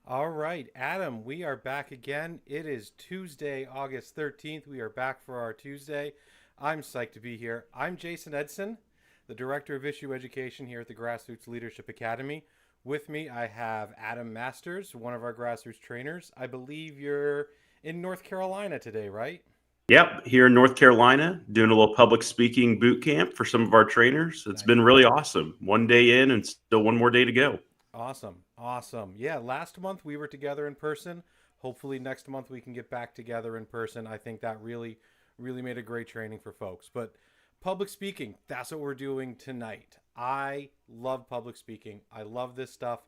All right, Adam, we are back again. It is Tuesday, August 13th. We are back for our Tuesday. I'm psyched to be here. I'm Jason Edson, the Director of Issue Education here at the Grassroots Leadership Academy. With me, I have Adam Masters, one of our grassroots trainers. I believe you're in North Carolina today, right? Yep, here in North Carolina, doing a little public speaking boot camp for some of our trainers. It's been Nice. really awesome. One day in and still one more day to go. Awesome. Awesome. Yeah, last month we were together in person. Hopefully next month we can get back together in person. I think that really made a great training for folks. But public speaking, that's what we're doing tonight. I love public speaking. I love this stuff.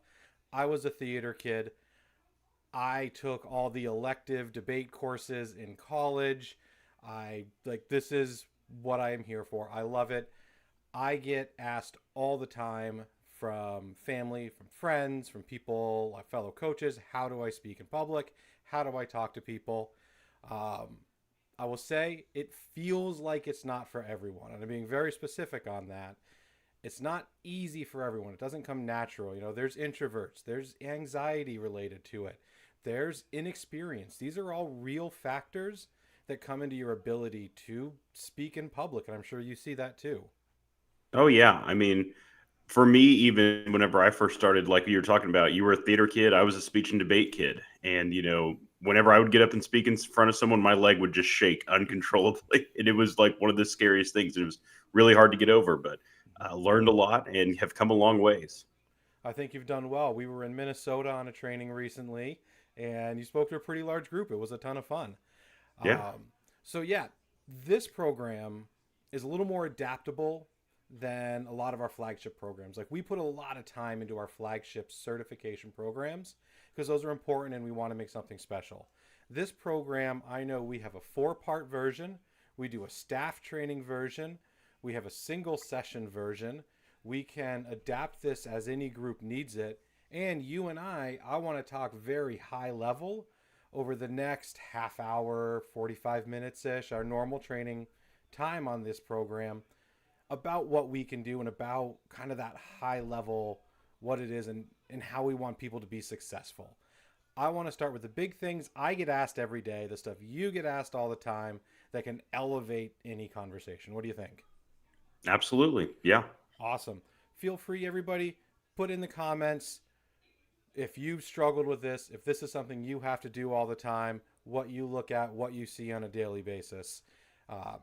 I was a theater kid. I took all the elective debate courses in college. I like this is what I am here for. I love it. I get asked all the time from family, from friends, from people, like fellow coaches, how do I speak in public? How do I talk to people? Um, I will say it feels like it's not for everyone. And I'm being very specific on that. It's not easy for everyone. It doesn't come natural. There's introverts, there's anxiety related to it, there's inexperience. These are all real factors that come into your ability to speak in public. And I'm sure you see that too. Oh, yeah. I mean, for me, even whenever I first started, like you were talking about, you were a theater kid, I was a speech and debate kid. And, whenever I would get up and speak in front of someone, my leg would just shake uncontrollably. And it was like one of the scariest things. It was really hard to get over, but learned a lot and have come a long ways. I think you've done well. We were in Minnesota on a training recently, and you spoke to a pretty large group. It was a ton of fun. Yeah. So, yeah, this program is a little more adaptable than a lot of our flagship programs. Like, we put a lot of time into our flagship certification programs because those are important and we want to make something special. This program, I know we have a four-part version, we do a staff training version, we have a single session version. We can adapt this as any group needs it. And you and I want to talk very high level over the next half hour, 45 minutes ish, our normal training time on this program, about what we can do and about kind of that high level, what it is and how we want people to be successful. I want to start with the big things I get asked every day, the stuff you get asked all the time that can elevate any conversation. What do you think? Absolutely. Yeah. Awesome. Feel free, everybody, put in the comments if you've struggled with this, if this is something you have to do all the time, what you look at, what you see on a daily basis,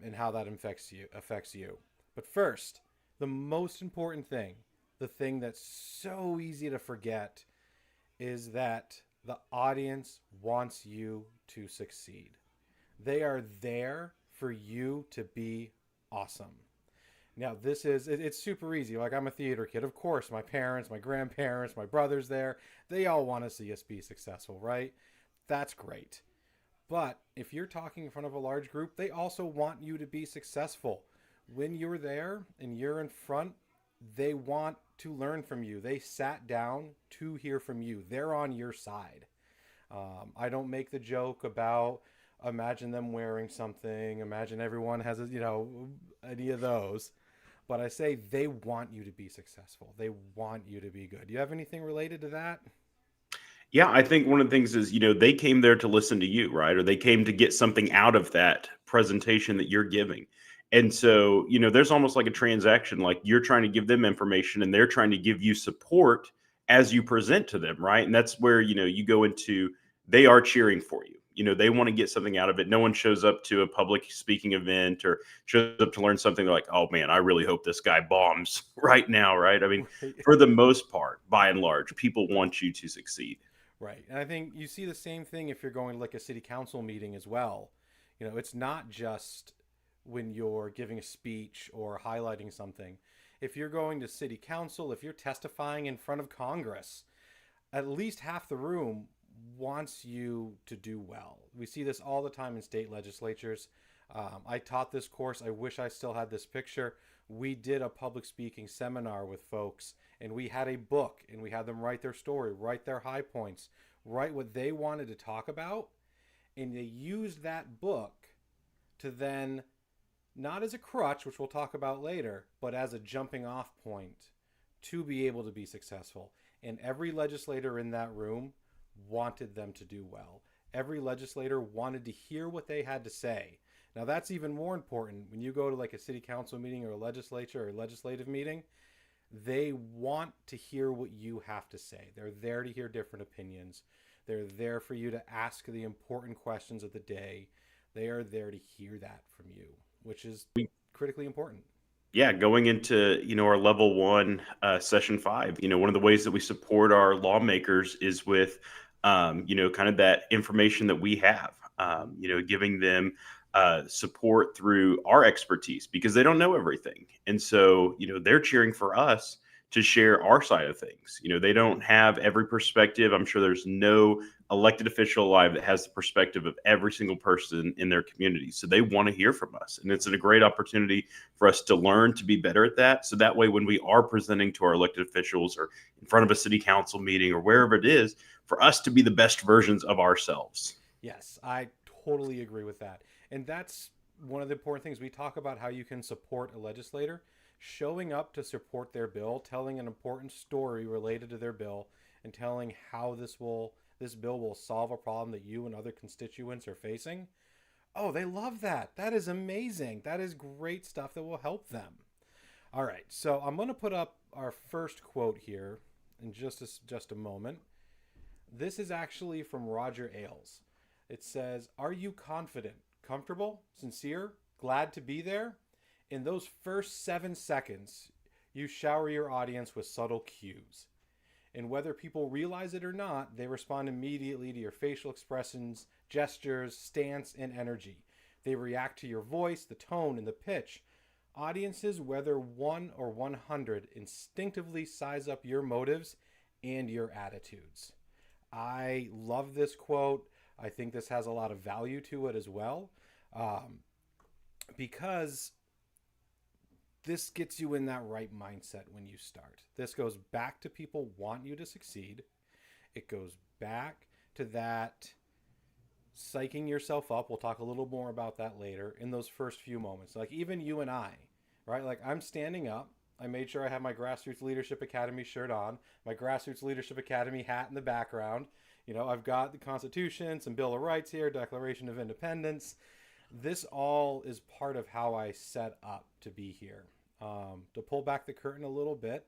and how that affects you. But first, the most important thing, the thing that's so easy to forget, is that the audience wants you to succeed. They are there for you to be awesome. Now, it's super easy. Like, I'm a theater kid. Of course, my parents, my grandparents, my brothers there, they all want to see us be successful, right? That's great. But if you're talking in front of a large group, they also want you to be successful. When you're there and you're in front, they want to learn from you. They sat down to hear from you. They're on your side. I don't make the joke about imagine them wearing something, imagine everyone has any of those. But I say they want you to be successful. They want you to be good. Do you have anything related to that? Yeah, I think one of the things is, they came there to listen to you, right? Or they came to get something out of that presentation that you're giving. And so, there's almost like a transaction, like you're trying to give them information and they're trying to give you support as you present to them, right? And that's where, you go into they are cheering for you. They want to get something out of it. No one shows up to a public speaking event or shows up to learn something. They're like, oh man, I really hope this guy bombs right now, right? I mean, Right. for the most part, by and large, people want you to succeed. Right. And I think you see the same thing if you're going to like a city council meeting as well. It's not just when you're giving a speech or highlighting something. If you're going to city council, if you're testifying in front of Congress, at least half the room wants you to do well. We see this all the time in state legislatures. I taught this course. I wish I still had this picture. We did a public speaking seminar with folks, and we had a book, and we had them write their story, write their high points, write what they wanted to talk about, and they used that book to then, not as a crutch, which we'll talk about later, but as a jumping off point to be able to be successful. And every legislator in that room wanted them to do well. Every legislator wanted to hear what they had to say. Now, that's even more important when you go to like a city council meeting or a legislature or legislative meeting. They want to hear what you have to say. They're there to hear different opinions. They're there for you to ask the important questions of the day. They are there to hear that from you, which is critically important. Yeah, going into our level one, session five, one of the ways that we support our lawmakers is with kind of that information that we have, giving them support through our expertise because they don't know everything, and so they're cheering for us to share our side of things. They don't have every perspective. I'm sure there's no elected official alive that has the perspective of every single person in their community, so they want to hear from us, and it's a great opportunity for us to learn to be better at that. So that way, when we are presenting to our elected officials or in front of a city council meeting or wherever it is, for us to be the best versions of ourselves. Yes, I totally agree with that. And that's one of the important things. We talk about how you can support a legislator. Showing up to support their bill, telling an important story related to their bill, and telling how this bill will solve a problem that you and other constituents are facing. Oh, they love that. That is amazing. That is great stuff that will help them. All right, so I'm going to put up our first quote here in just a moment. This is actually from Roger Ailes. It says, "Are you confident, comfortable, sincere, glad to be there? In those first 7 seconds, you shower your audience with subtle cues. And whether people realize it or not, they respond immediately to your facial expressions, gestures, stance, and energy. They react to your voice, the tone, and the pitch. Audiences, whether 1 or 100, instinctively size up your motives and your attitudes." I love this quote. I think this has a lot of value to it as well, because this gets you in that right mindset when you start. This goes back to people want you to succeed. It goes back to that psyching yourself up. We'll talk a little more about that later in those first few moments. Like even you and I, right? Like I'm standing up. I made sure I have my Grassroots Leadership Academy shirt on, my Grassroots Leadership Academy hat in the background. I've got the Constitution, some Bill of Rights here, Declaration of Independence. This all is part of how I set up to be here. To pull back the curtain a little bit,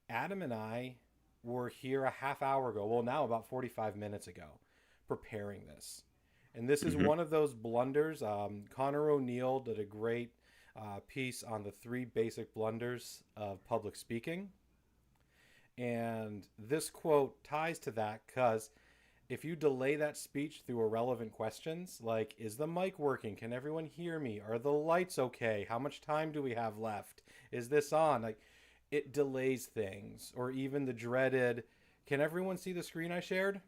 Adam and I were here a half hour ago, well, now about 45 minutes ago, preparing this. And this is one of those blunders. Connor O'Neill did a great piece on the 3 basic blunders of public speaking. And this quote ties to that because if you delay that speech through irrelevant questions like, is the mic working? Can everyone hear me? Are the lights okay? How much time do we have left? Is this on? Like, it delays things. Or even the dreaded, can everyone see the screen I shared?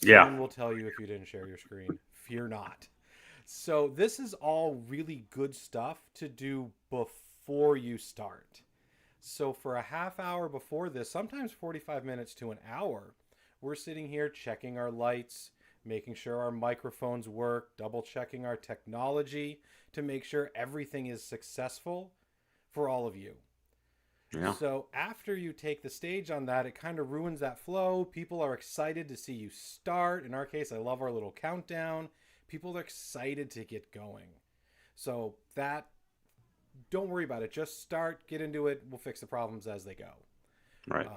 Yeah. Someone will tell you if you didn't share your screen. Fear not. So this is all really good stuff to do before you start. So for a half hour before this, sometimes 45 minutes to an hour, we're sitting here checking our lights, making sure our microphones work, double checking our technology to make sure everything is successful for all of you. Yeah. So after you take the stage on that, it kind of ruins that flow. People are excited to see you start. In our case, I love our little countdown. People are excited to get going. So that, don't worry about it. Just start, get into it. We'll fix the problems as they go. Right.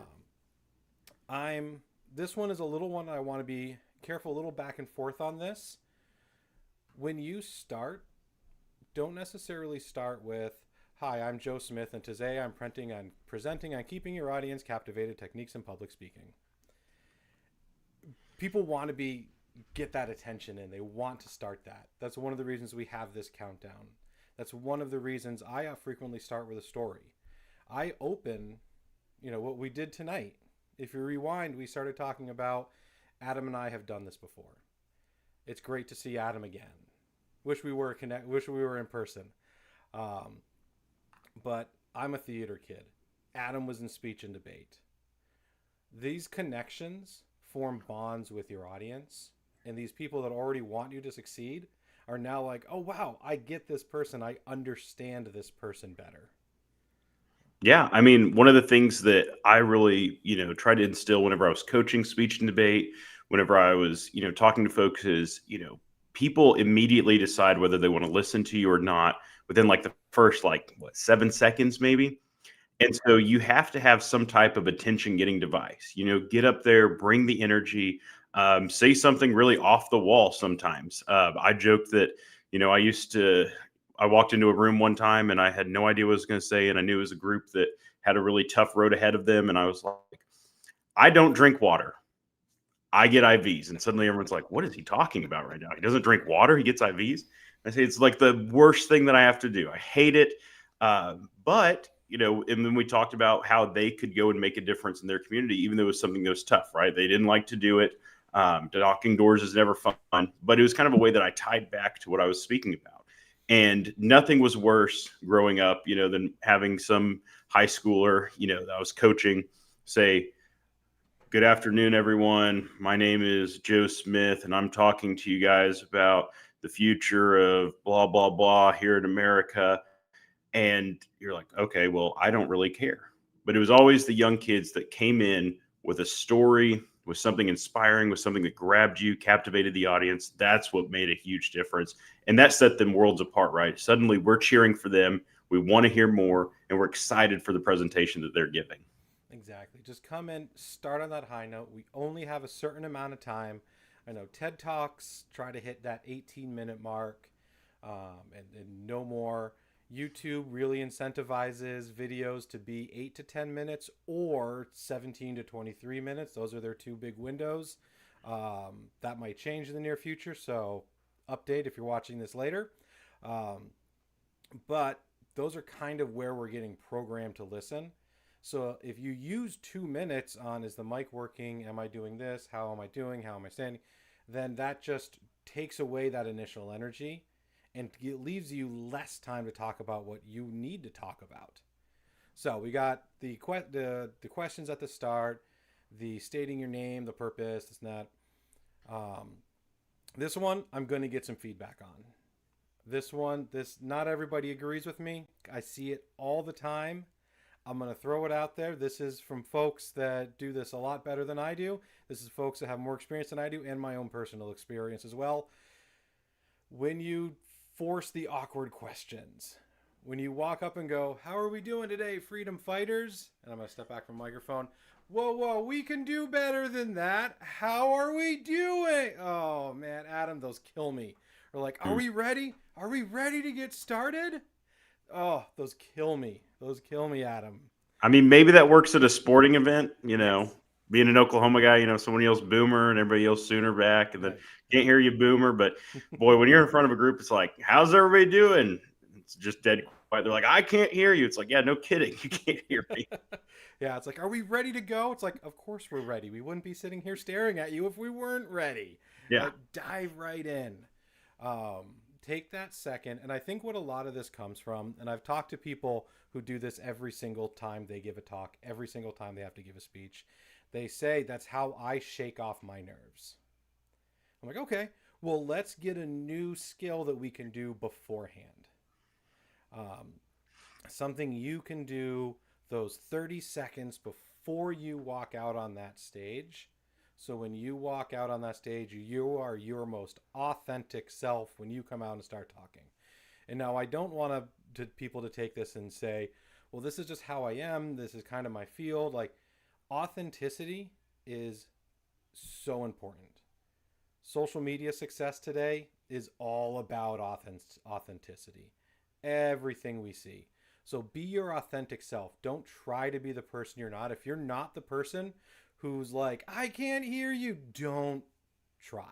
This one is a little one I want to be careful, a little back and forth on this. When you start, don't necessarily start with, "Hi, I'm Joe Smith, and today I'm presenting on keeping your audience captivated techniques in public speaking." People want to get that attention in. They want to start that. That's one of the reasons we have this countdown. That's one of the reasons I frequently start with a story. I open, what we did tonight. If you rewind, we started talking about Adam and I have done this before. It's great to see Adam again. Wish we were in person. But I'm a theater kid. Adam was in speech and debate. These connections form bonds with your audience, and these people that already want you to succeed are now like, "Oh wow, I get this person. I understand this person better." Yeah, one of the things that I really, tried to instill whenever I was coaching speech and debate whenever I was, talking to folks is, people immediately decide whether they want to listen to you or not within like the first, like, what, 7 seconds maybe. And so you have to have some type of attention getting device, get up there, bring the energy, say something really off the wall sometimes. I joke that, I walked into a room one time and I had no idea what I was going to say. And I knew it was a group that had a really tough road ahead of them. And I was like, I don't drink water. I get IVs. And suddenly everyone's like, what is he talking about right now? He doesn't drink water. He gets IVs. I say, it's like the worst thing that I have to do. I hate it. But, and then we talked about how they could go and make a difference in their community, even though it was something that was tough, right? They didn't like to do it. Knocking doors is never fun, but it was kind of a way that I tied back to what I was speaking about. And nothing was worse growing up, than having some high schooler, that I was coaching say, good afternoon, everyone. My name is Joe Smith, and I'm talking to you guys about the future of blah, blah, blah here in America. And you're like, okay, well, I don't really care. But it was always the young kids that came in with a story, with something inspiring, with something that grabbed you, captivated the audience. That's what made a huge difference. And that set them worlds apart, right? Suddenly we're cheering for them. We want to hear more, and we're excited for the presentation that they're giving. Exactly. Just come in, start on that high note. We only have a certain amount of time. I know TED Talks try to hit that 18-minute mark, and no more. YouTube really incentivizes videos to be 8 to 10 minutes or 17 to 23 minutes. Those are their two big windows. That might change in the near future, so update if you're watching this later. But those are kind of where we're getting programmed to listen. So if you use 2 minutes on is the mic working, am I doing this, how am I doing, how am I standing, then that just takes away that initial energy and it leaves you less time to talk about what you need to talk about. So we got the questions at the start, the stating your name, the purpose, this and that. This one I'm going to get some feedback on. This not everybody agrees with me. I see it all the time. I'm going to throw it out there. This is from folks that do this a lot better than I do. This is folks that have more experience than I do and my own personal experience as well. When you force the awkward questions, when you walk up and go, how are we doing today, freedom fighters? And I'm going to step back from the microphone. Whoa, we can do better than that. How are we doing? Oh, man, Adam, those kill me. Or like, are we ready? Are we ready to get started? Oh, those kill me. Those kill me, Adam. I mean, maybe that works at a sporting event, Yes. being an Oklahoma guy, someone yells boomer and everybody yells Sooner back and then Right. can't hear you boomer. But boy, when you're in front of a group, it's like, how's everybody doing? It's just dead quiet. They're like, I can't hear you. It's like, yeah, no kidding. You can't hear me. Yeah, it's like, are we ready to go? It's like, of course we're ready. We wouldn't be sitting here staring at you if we weren't ready. Yeah. Like, dive right in. Take that second. And I think what a lot of this comes from, and I've talked to people who do this every single time they give a talk, every single time they have to give a speech. They say, that's how I shake off my nerves. I'm like, okay, well, let's get a new skill that we can do beforehand. Something you can do those 30 seconds before you walk out on that stage. So when you walk out on that stage, you are your most authentic self when you come out and start talking. And now I don't want people to take this and say, well, this is just how I am. This is kind of my field. Like, authenticity is so important. Social media success today is all about authenticity. Everything we see. So be your authentic self. Don't try to be the person you're not. If you're not the person who's like, I can't hear you, don't try.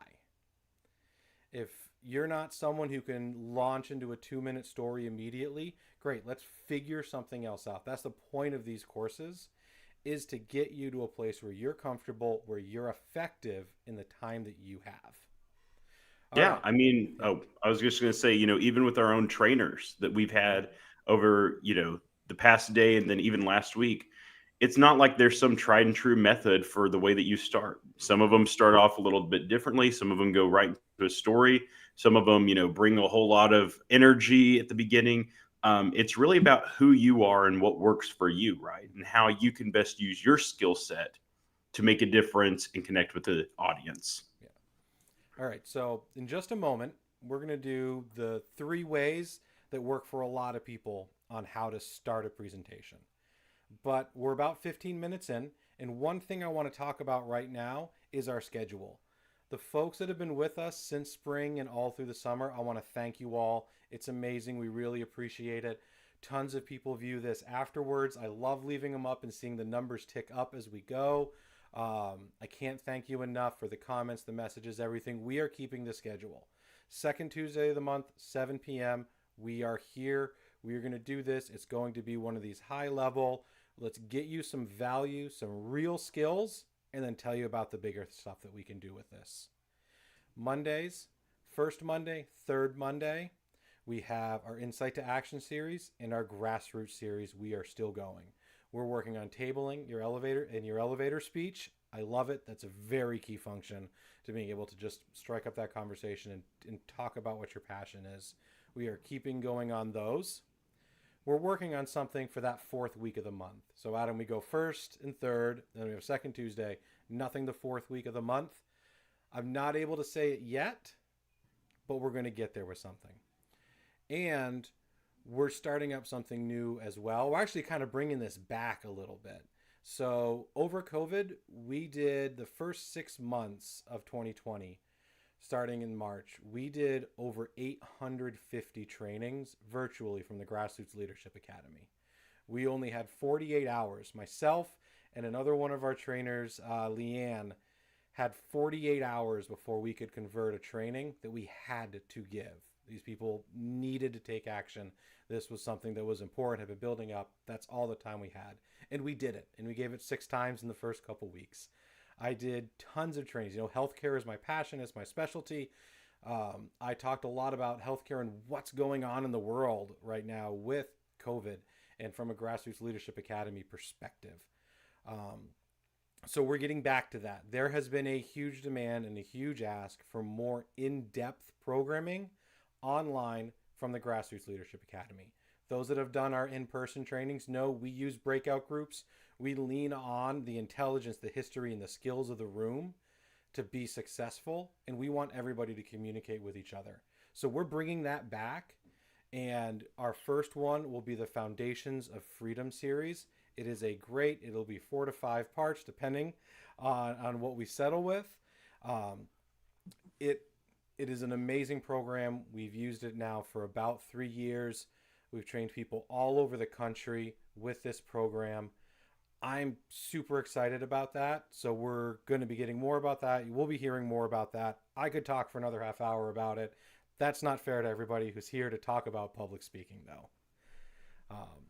If you're not someone who can launch into a 2-minute story immediately, great, let's figure something else out. That's the point of these courses, is to get you to a place where you're comfortable, where you're effective in the time that you have. All Yeah, right. I mean, Yeah. I was just going to say, even with our own trainers that we've had over, the past day and then even last week, it's not like there's some tried and true method for the way that you start. Some of them start off a little bit differently. Some of them go right into a story. Some of them, bring a whole lot of energy at the beginning. It's really about who you are and what works for you, right? And how you can best use your skill set to make a difference and connect with the audience. Yeah. All right. So in just a moment, we're going to do the 3 ways that work for a lot of people on how to start a presentation. But we're about 15 minutes in, and one thing I want to talk about right now is our schedule. The folks that have been with us since spring and all through the summer, I want to thank you all. It's amazing. We really appreciate it. Tons of people view this afterwards. I love leaving them up and seeing the numbers tick up as we go. I can't thank you enough for the comments, the messages, everything. We are keeping the schedule. Second Tuesday of the month, 7 p.m. We are here. We are going to do this. It's going to be one of these high level. Let's get you some value, some real skills, and then tell you about the bigger stuff that we can do with this. Mondays, first Monday, third Monday, we have our Insight to Action series and our Grassroots series. We are still going. We're working on tabling your elevator speech. I love it. That's a very key function to being able to just strike up that conversation and talk about what your passion is. We are keeping going on those. We're working on something for that fourth week of the month. So Adam, we go first and third, then we have second Tuesday, nothing the fourth week of the month. I'm not able to say it yet, but we're going to get there with something. And we're starting up something new as well. We're actually kind of bringing this back a little bit. So over COVID, we did the first 6 months of 2020, starting in March, we did over 850 trainings virtually from the Grassroots Leadership Academy. We only had 48 hours. Myself and another one of our trainers, Leanne, had 48 hours before we could convert a training that we had to give. These people needed to take action. This was something that was important, had been building up. That's all the time we had. And we did it. And we gave it 6 times in the first couple weeks. I did tons of trainings. You know, healthcare is my passion. It's my specialty. I talked a lot about healthcare and what's going on in the world right now with COVID and from a Grassroots Leadership Academy perspective. So we're getting back to that. There has been a huge demand and a huge ask for more in-depth programming online from the Grassroots Leadership Academy. Those that have done our in-person trainings know we use breakout groups. We lean on the intelligence, the history, and the skills of the room to be successful, and we want everybody to communicate with each other. So we're bringing that back, and our first one will be the Foundations of Freedom series. It is it'll be 4 to 5 parts, depending on what we settle with. It is an amazing program. We've used it now for about 3 years. We've trained people all over the country with this program. I'm super excited about that. So we're going to be getting more about that. You will be hearing more about that. I could talk for another half hour about it. That's not fair to everybody who's here to talk about public speaking, though.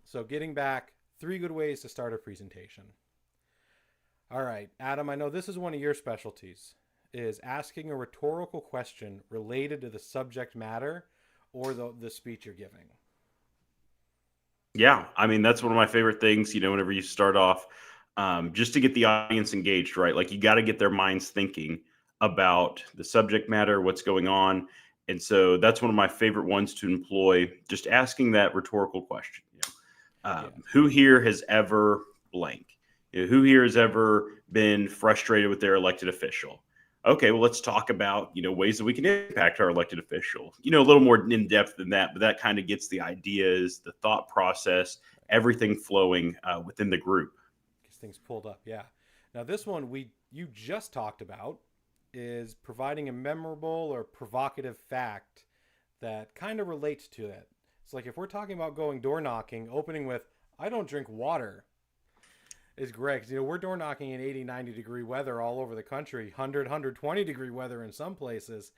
So getting back, 3 good ways to start a presentation. All right, Adam, I know this is one of your specialties, is asking a rhetorical question related to the subject matter or the speech you're giving. Yeah, I mean, that's one of my favorite things, whenever you start off, just to get the audience engaged, right? Like you got to get their minds thinking about the subject matter, what's going on. And so that's one of my favorite ones to employ, just asking that rhetorical question. Who here has ever blank? Who here has ever been frustrated with their elected official? Okay, well, let's talk about, ways that we can impact our elected official, a little more in depth than that, but that kind of gets the ideas, the thought process, everything flowing within the group. Gets things pulled up. Yeah. Now this one you just talked about is providing a memorable or provocative fact that kind of relates to it. It's like if we're talking about going door knocking, opening with, I don't drink water, is great. We're door knocking in 80, 90 degree weather all over the country, 100, 120 degree weather in some places.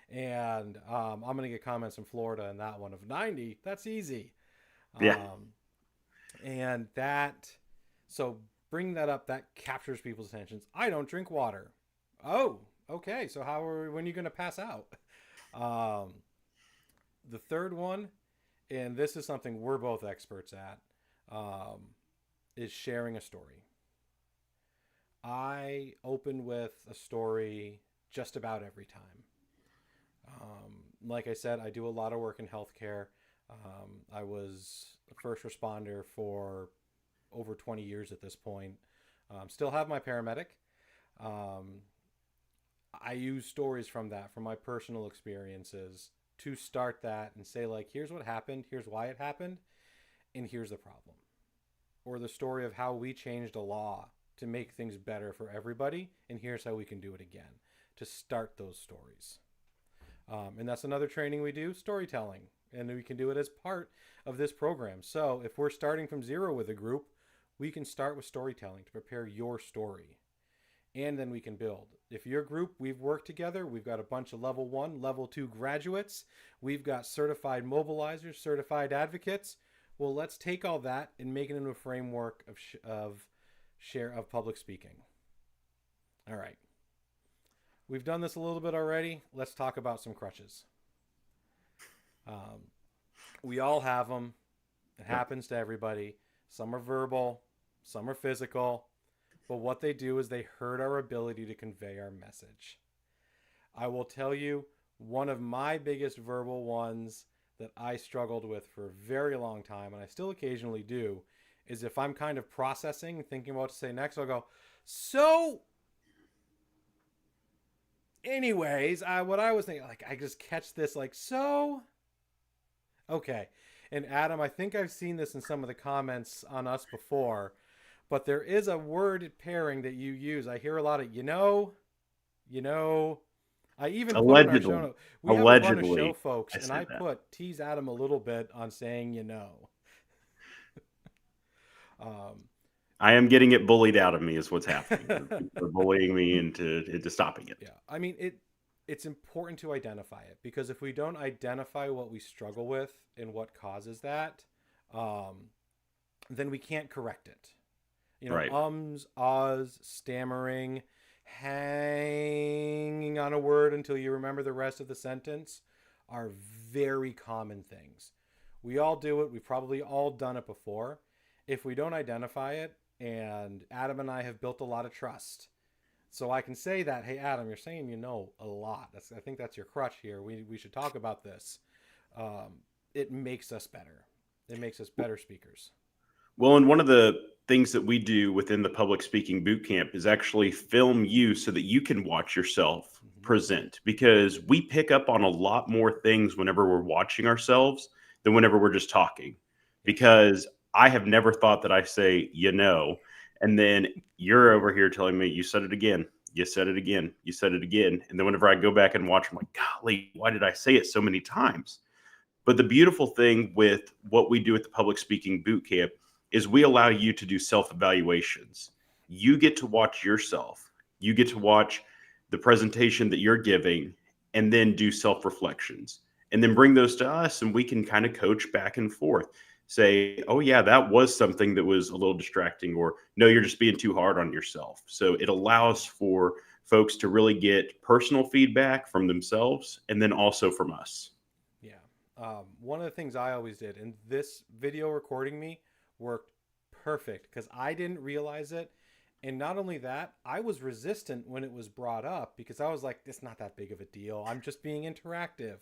And I'm going to get comments from Florida in that one of 90. That's easy. Yeah. And so bring that up, that captures people's attentions. I don't drink water. Oh, okay. So when are you going to pass out? The third one, and this is something we're both experts at, is sharing a story. I open with a story just about every time. Like I said, I do a lot of work in healthcare. I was a first responder for over 20 years at this point. Still have my paramedic. Um, I use stories from that, from my personal experiences, to start that and say, like, here's what happened, here's why it happened, and here's the problem. Or the story of how we changed a law to make things better for everybody, and here's how we can do it again. To start those stories. And that's another training we do, storytelling. And we can do it as part of this program. So if we're starting from zero with a group, we can start with storytelling to prepare your story. And then we can build. If your group, we've worked together, we've got a bunch of level 1, level 2 graduates, we've got certified mobilizers, certified advocates. Well, let's take all that and make it into a framework of public speaking. All right. We've done this a little bit already. Let's talk about some crutches. Um, we all have them. It Yep. happens to everybody. Some are verbal, some are physical. But what they do is they hurt our ability to convey our message. I will tell you, one of my biggest verbal ones that I struggled with for a very long time, and I still occasionally do, is if I'm kind of processing, thinking about what to say next, I'll go, so anyways, what I was thinking, like, I just catch this, like, so, okay. And Adam, I think I've seen this in some of the comments on us before, but there is a word pairing that you use. I hear a lot of, you know. I even put in our show Allegedly. note, we have a run of show, Allegedly, folks, I and said I that. put tease Adam a little bit on saying, Um, I am getting it bullied out of me is what's happening. People are bullying me into stopping it. yeah, I mean it's important to identify it, because if we don't identify what we struggle with and what causes that, um, then we can't correct it. Right. Ahs, stammering, hanging on a word until you remember the rest of the sentence are very common things. We all do it. We've probably all done it before. If we don't identify it, and Adam and I have built a lot of trust, so I can say that, hey, Adam, you're saying a lot. I think that's your crutch here. We should talk about this. It makes us better. It makes us better speakers. Well, and one of the things that we do within the public speaking boot camp is actually film you so that you can watch yourself Mm-hmm. present, because we pick up on a lot more things whenever we're watching ourselves than whenever we're just talking. Yes. Because I have never thought that I say, and then you're over here telling me you said it again. You said it again. You said it again. And then whenever I go back and watch, I'm like, golly, why did I say it so many times? But the beautiful thing with what we do at the public speaking boot camp is we allow you to do self evaluations. You get to watch yourself, you get to watch the presentation that you're giving, and then do self reflections. And then bring those to us, and we can kind of coach back and forth. Say, oh, yeah, that was something that was a little distracting, or no, you're just being too hard on yourself. So it allows for folks to really get personal feedback from themselves and then also from us. Yeah. One of the things I always did, and this video recording me worked perfect because I didn't realize it. And not only that, I was resistant when it was brought up because I was like, it's not that big of a deal. I'm just being interactive.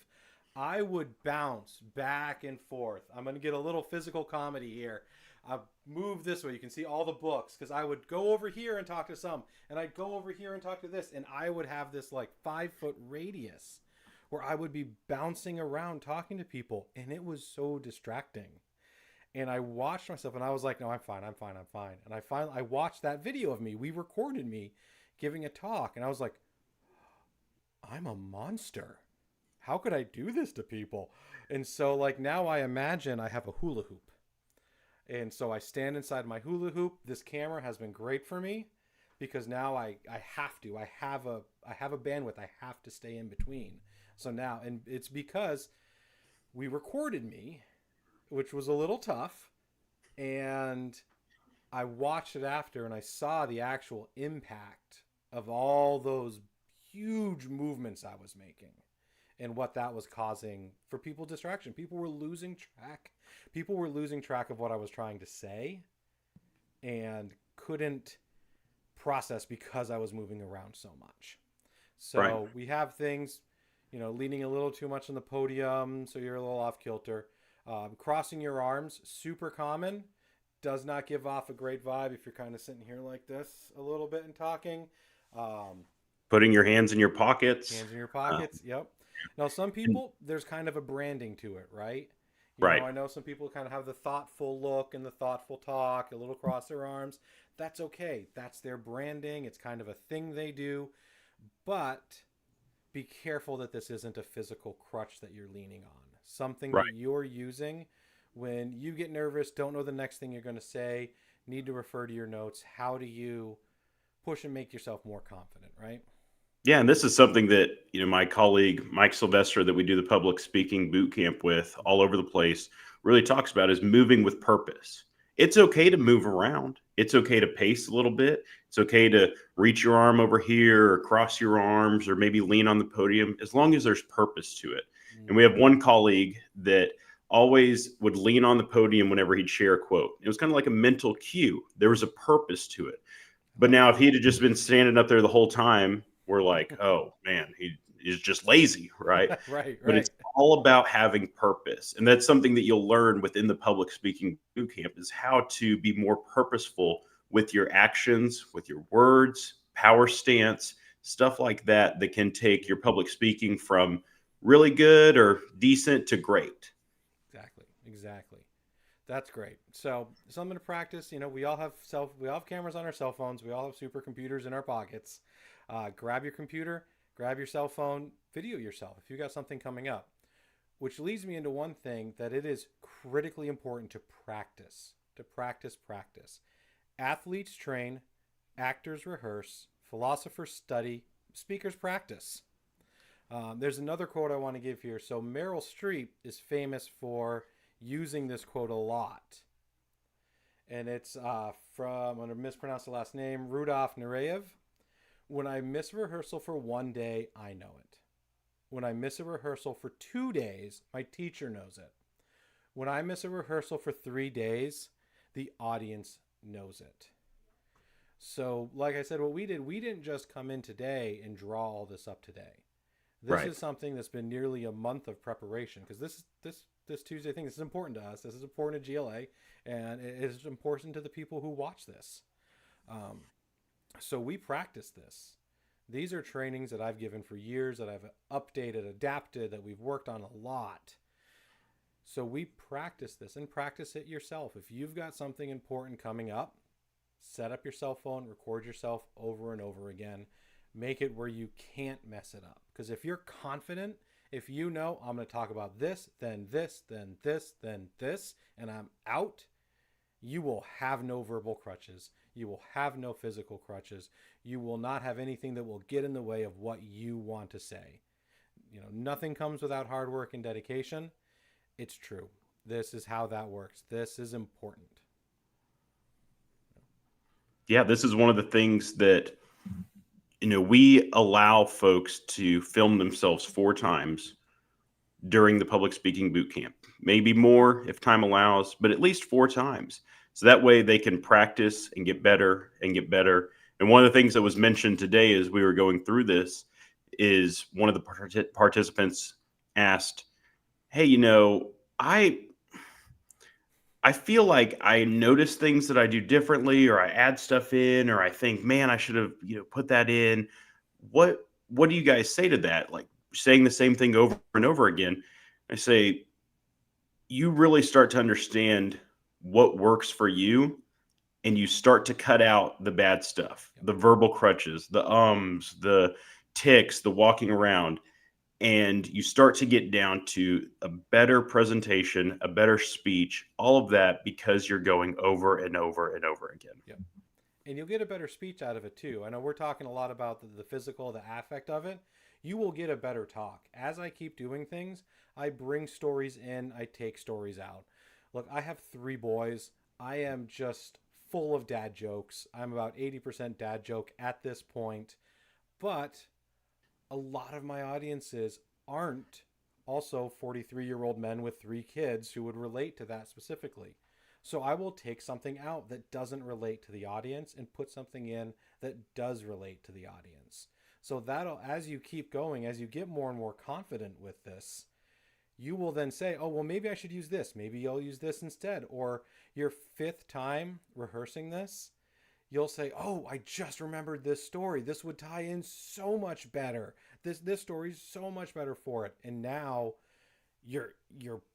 I would bounce back and forth. I'm going to get a little physical comedy here. I move this way. You can see all the books because I would go over here and talk to some, and I'd go over here and talk to this, and I would have this like 5 foot radius where I would be bouncing around talking to people, and it was so distracting. And I watched myself, and I was like, "No, I'm fine, I'm fine, I'm fine." And I watched that video of me. We recorded me giving a talk, and I was like, "I'm a monster. How could I do this to people?" And so, like, now I imagine I have a hula hoop, and so I stand inside my hula hoop. This camera has been great for me because now I have to. I have a bandwidth. I have to stay in between. So now, and it's because we recorded me, which was a little tough, and I watched it after and I saw the actual impact of all those huge movements I was making and what that was causing for people distraction. People were losing track. People were losing track of what I was trying to say and couldn't process because I was moving around so much. Right. So we have things, leaning a little too much on the podium, so you're a little off kilter. Crossing your arms, super common. Does not give off a great vibe if you're kind of sitting here like this a little bit and talking. Um, Putting your hands in your pockets. Hands in your Uh, pockets. Yep. Now, some and, people, there's kind of a branding to it, right? right. I know some people kind of have the thoughtful look and the thoughtful talk, a little cross their arms. That's okay. That's their branding. It's kind of a thing they do. But be careful that this isn't a physical crutch that you're leaning on. Something Right. that you're using when you get nervous, don't know the next thing you're going to say, need to refer to your notes. How do you push and make yourself more confident, right? Yeah, and this is something that, my colleague Mike Sylvester that we do the public speaking boot camp with all over the place really talks about is moving with purpose. It's okay to move around. It's okay to pace a little bit. It's okay to reach your arm over here or cross your arms or maybe lean on the podium as long as there's purpose to it. And we Mm. have one colleague that always would lean on the podium whenever he'd share a quote. It was kind of like a mental cue. There was a purpose to it. I But like now, if that. he'd have just been standing up there the whole time, we're like, oh man, he is just lazy, right? Right, But it's right. all about having purpose. And that's something that you'll learn within the public speaking boot camp is how to be more purposeful with your actions, with your words, power stance, stuff like that, that can take your public speaking from really good or decent to great. Exactly. Exactly. That's great. So something to practice. We all have cameras on our cell phones. We all have supercomputers in our pockets. Grab your computer, grab your cell phone, video yourself if you got something coming up. Which leads me into one thing that it is critically important to practice. To practice, practice. Athletes train, actors rehearse, philosophers study, speakers practice. There's another quote I want to give here. So Meryl Streep is famous for using this quote a lot, and it's from, I'm going to mispronounce the last name, Rudolf Nureyev. When I miss a rehearsal for one day, I know it. When I miss a rehearsal for 2 days, my teacher knows it. When I miss a rehearsal for 3 days, the audience knows it. So, like I said, what we did, we didn't just come in today and draw all this up today. This Right. is something that's been nearly a month of preparation because this Tuesday thing, this is important to us. This is important to GLA, and it is important to the people who watch this. Um, so we practice this. These are trainings that I've given for years, that I've updated, adapted, that we've worked on a lot. So we practice this and practice it yourself. If you've got something important coming up, set up your cell phone, record yourself over and over again. Make it where you can't mess it up. Because if you're confident, if you know I'm going to talk about this, then this, then this, then this, and I'm out, you will have no verbal crutches. You will have no physical crutches. You will not have anything that will get in the way of what you want to say. Nothing comes without hard work and dedication. It's true. This is how that works. This is important. Yeah, this is one of the things that we allow folks to film themselves 4 times during the public speaking boot camp, maybe more if time allows, but at least 4 times. So that way they can practice and get better and get better. And one of the things that was mentioned today as we were going through this is one of the participants asked, hey, I feel like I notice things that I do differently, or I add stuff in, or I think, man, I should have, put that in. What do you guys say to that? Like saying the same thing over and over again. I say, you really start to understand what works for you, and you start to cut out the bad stuff, Yep. the verbal crutches, the ums, the ticks, the walking around, and you start to get down to a better presentation, a better speech, all of that because you're going over and over and over again. Yep. And you'll get a better speech out of it too. I know we're talking a lot about the physical, the affect of it. You will get a better talk. As I keep doing things, I bring stories in, I take stories out. Look, I have 3 boys. I am just full of dad jokes. I'm about 80% dad joke at this point. But a lot of my audiences aren't also 43-year-old men with 3 kids who would relate to that specifically. So I will take something out that doesn't relate to the audience and put something in that does relate to the audience. So that'll, as you keep going, as you get more and more confident with this, you will then say, oh, well, maybe I should use this. Maybe I'll use this instead. Or your 5th time rehearsing this, you'll say, "Oh, I just remembered this story. This would tie in so much better. This story's so much better for it." And now your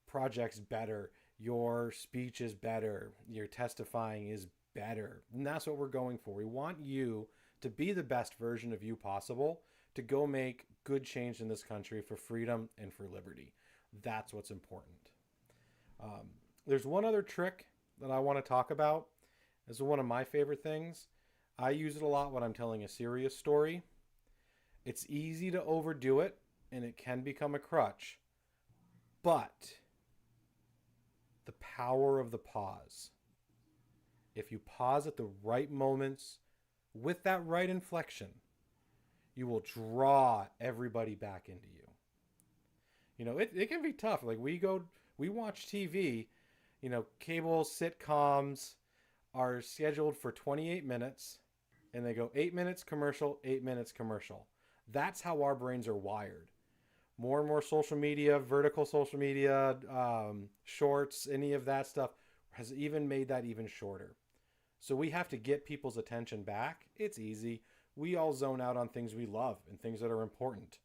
project's better, your speech is better, your testifying is better. And that's what we're going for. We want you to be the best version of you possible, to go make good change in this country for freedom and for liberty. That's what's important. There's one other trick that I want to talk about. This is one of my favorite things. I use it a lot when I'm telling a serious story. It's easy to overdo it and it can become a crutch, but the power of the pause. If you pause at the right moments with that right inflection, you will draw everybody back into you. It can be tough. Like we watch TV, cable sitcoms are scheduled for 28 minutes and they go 8 minutes commercial, 8 minutes commercial. That's how our brains are wired. More and more social media, vertical social media, shorts, any of that stuff has even made that even shorter. So we have to get people's attention back. It's easy. We all zone out on things we love and things that are important.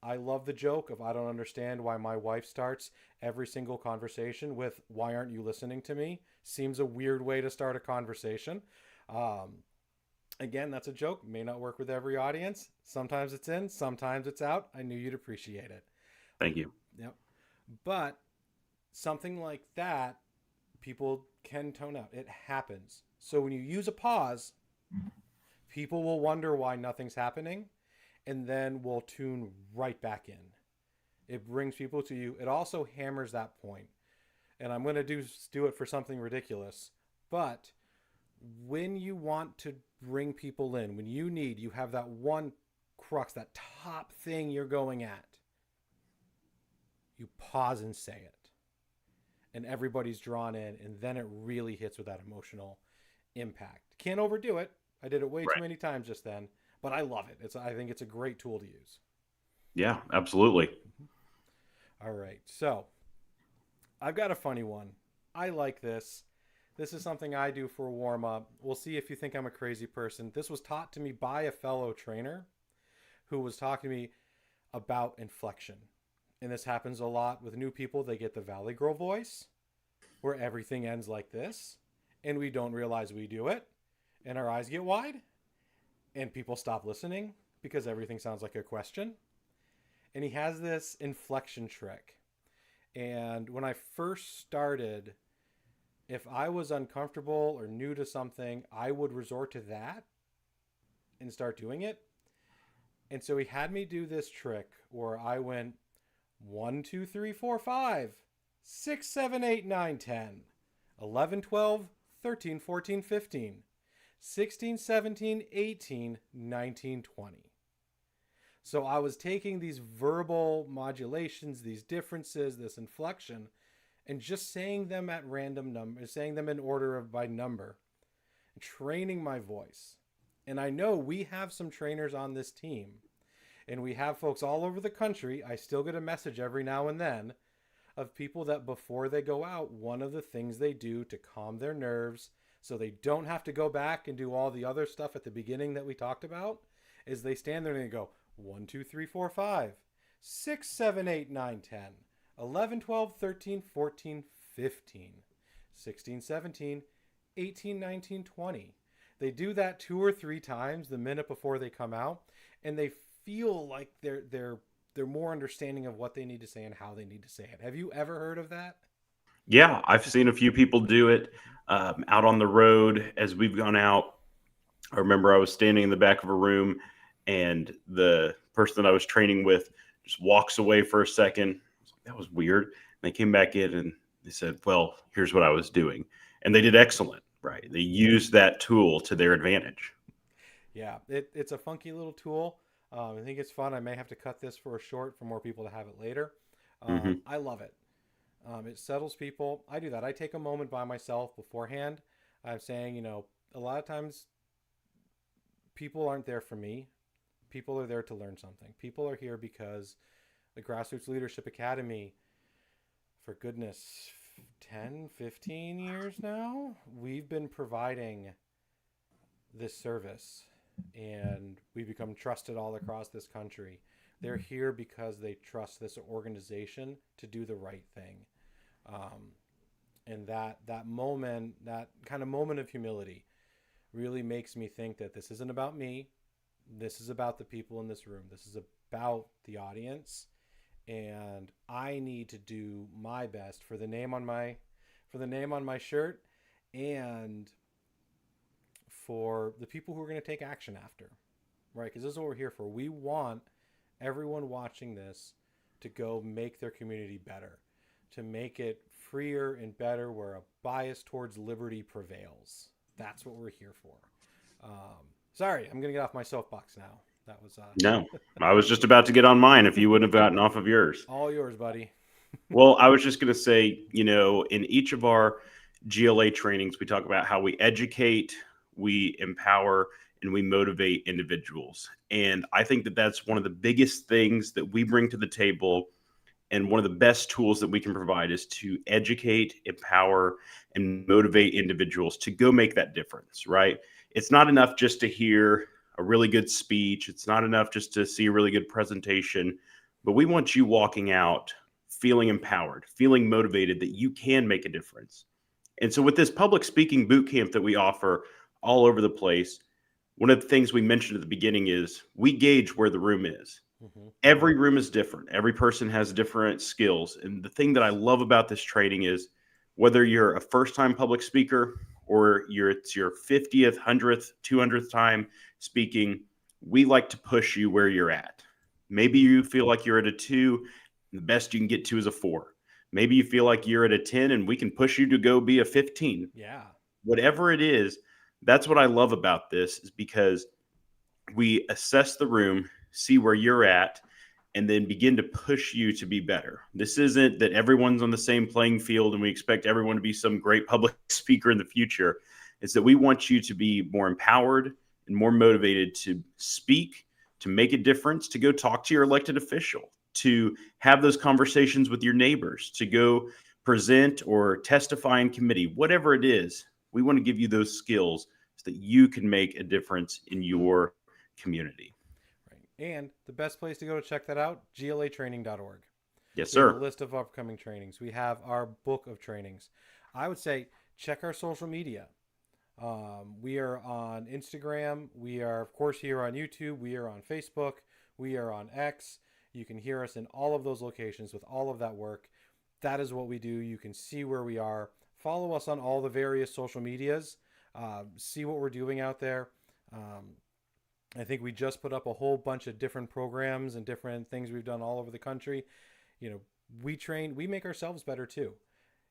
I love the joke of I don't understand why my wife starts every single conversation with "Why aren't you listening to me?" Seems a weird way to start a conversation. Um, Again, that's a joke. May not work with every audience. Sometimes it's in, sometimes it's out. I knew you'd appreciate it. Thank you. Yep. But something like that, people can tone out. It happens. So when you use a pause, people will wonder why nothing's happening and then will tune right back in. It brings people to you. It also hammers that point. And I'm going to do it for something ridiculous. But when you want to bring people in, when you have that one crux, that top thing you're going at, you pause and say it. And everybody's drawn in, and then it really hits with that emotional impact. Can't overdo it. I did it way too Right. many times just then, but I love it. I think it's a great tool to use. Yeah, absolutely. All right. So I've got a funny one. I like this. This is something I do for a warm up. We'll see if you think I'm a crazy person. This was taught to me by a fellow trainer who was talking to me about inflection. And this happens a lot with new people. They get the Valley Girl voice where everything ends like this, and we don't realize we do it, and our eyes get wide, and people stop listening because everything sounds like a question. And he has this inflection trick. And when I first started, if I was uncomfortable or new to something, I would resort to that and start doing it. And so he had me do this trick where I went 1, 2, 3, 4, 5, 6, 7, 8, 9, 10, 11, 12, 13, 14, 15, 16, 17, 18, 19, 20. So I was taking these verbal modulations, these differences, this inflection, and just saying them at random numbers, saying them in order of by number, training my voice. And I know we have some trainers on this team, and we have folks all over the country. I still get a message every now and then of people that before they go out, one of the things they do to calm their nerves so they don't have to go back and do all the other stuff at the beginning that we talked about is they stand there and they go 1, 2, 3, 4, 5, 6, 7, 8, 9, 10, 11, 12, 13, 14, 15, 16, 17, 18, 19, 20. They do that 2 or 3 times the minute before they come out, and they feel like they're more understanding of what they need to say and how they need to say it. Have you ever heard of that? Yeah, I've seen a few people do it out on the road as we've gone out. I remember I was standing in the back of a room and the person that I was training with just walks away for a second. I was like, that was weird. And they came back in and they said, well, here's what I was doing. And they did excellent, right? They used that tool to their advantage. Yeah, it's a funky little tool. I think it's fun. I may have to cut this for a short for more people to have it later. Hmm. I love it. It settles people. I do that. I take a moment by myself beforehand. I'm saying, a lot of times people aren't there for me. People are there to learn something. People are here because the Grassroots Leadership Academy, for goodness, 10, 15 years now, we've been providing this service and we become trusted all across this country. They're here because they trust this organization to do the right thing. Um, and that moment, that kind of moment of humility, really makes me think that this isn't about me. This is about the people in this room. This is about the audience, and I need to do my best for the name on my shirt, and for the people who are going to take action after, right? Because this is what we're here for. We want everyone watching this to go make their community better, to make it freer and better, where a bias towards liberty prevails. That's what we're here for. Sorry, I'm going to get off my soapbox now. That was No, I was just about to get on mine if you wouldn't have gotten off of yours. all yours, buddy. Well, I was just going to say, in each of our GLA trainings, we talk about how we educate, we empower, and we motivate individuals. And I think that that's one of the biggest things that we bring to the table. And one of the best tools that we can provide is to educate, empower, and motivate individuals to go make that difference, right? It's not enough just to hear a really good speech. It's not enough just to see a really good presentation, but we want you walking out feeling empowered, feeling motivated that you can make a difference. And so with this public speaking boot camp that we offer all over the place, one of the things we mentioned at the beginning is we gauge where the room is. Mm-hmm. Every room is different. Every person has different skills. And the thing that I love about this training is whether you're a first time public speaker or it's your 50th, 100th, 200th time speaking, we like to push you where you're at. Maybe you feel like you're at a 2, and the best you can get to is a 4. Maybe you feel like you're at a 10 and we can push you to go be a 15. Yeah. Whatever it is, that's what I love about this, is because we assess the room, see where you're at, and then begin to push you to be better. This isn't that everyone's on the same playing field and we expect everyone to be some great public speaker in the future. It's that we want you to be more empowered and more motivated to speak, to make a difference, to go talk to your elected official, to have those conversations with your neighbors, to go present or testify in committee, whatever it is. We want to give you those skills so that you can make a difference in your community. Right. And the best place to go to check that out, glatraining.org. Yes, We have a sir. list of upcoming trainings. We have our book of trainings. I would say check our social media. We are on Instagram. We are, of course, here on YouTube. We are on Facebook. We are on X. You can hear us in all of those locations with all of that work. That is what we do. You can see where we are. Follow us on all the various social medias. See what we're doing out there. I think we just put up a whole bunch of different programs and different things we've done all over the country. We make ourselves better too.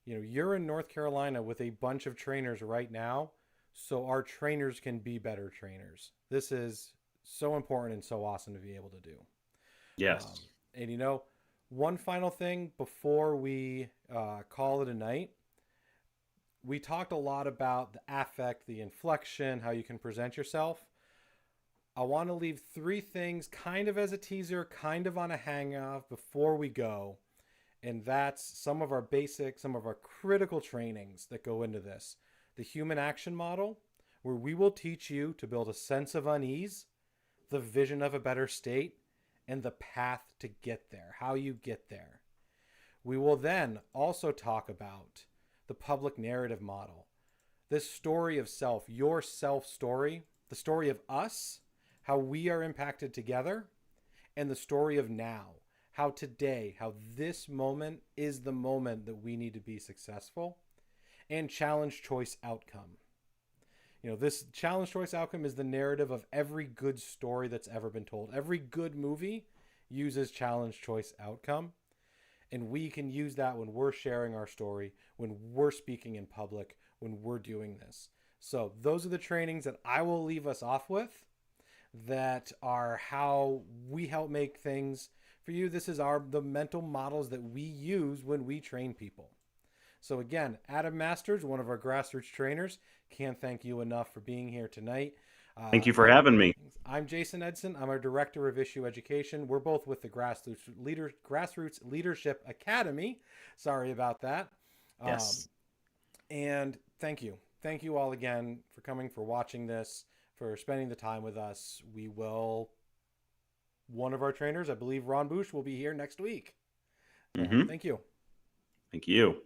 You're in North Carolina with a bunch of trainers right now, so our trainers can be better trainers. This is so important and so awesome to be able to do. Um, Yes. and one final thing before we call it a night. We talked a lot about the affect, the inflection, how you can present yourself. I want to leave 3 things kind of as a teaser, kind of on a hang off before we go. And that's some of our critical trainings that go into this. The human action model, where we will teach you to build a sense of unease, the vision of a better state, and the path to get there, how you get there. We will then also talk about the public narrative model, this story of self, your self story, the story of us, how we are impacted together, and the story of now, how today, how this moment is the moment that we need to be successful, and challenge choice outcome. This challenge choice outcome is the narrative of every good story that's ever been told. Every good movie uses challenge choice outcome. And we can use that when we're sharing our story, when we're speaking in public, when we're doing this. So those are the trainings that I will leave us off with, that are how we help make things for you. This is the mental models that we use when we train people. So again, Adam Masters, one of our grassroots trainers, can't thank you enough for being here tonight. Thank you for having me. I'm Jason Edson. I'm our Director of Issue Education. We're both with the Grassroots Leadership Academy. Sorry about that. Yes. And thank you. Thank you all again for coming, for watching this, for spending the time with us. One of our trainers, I believe Ron Bush, will be here next week. So Hmm. thank you. Thank you.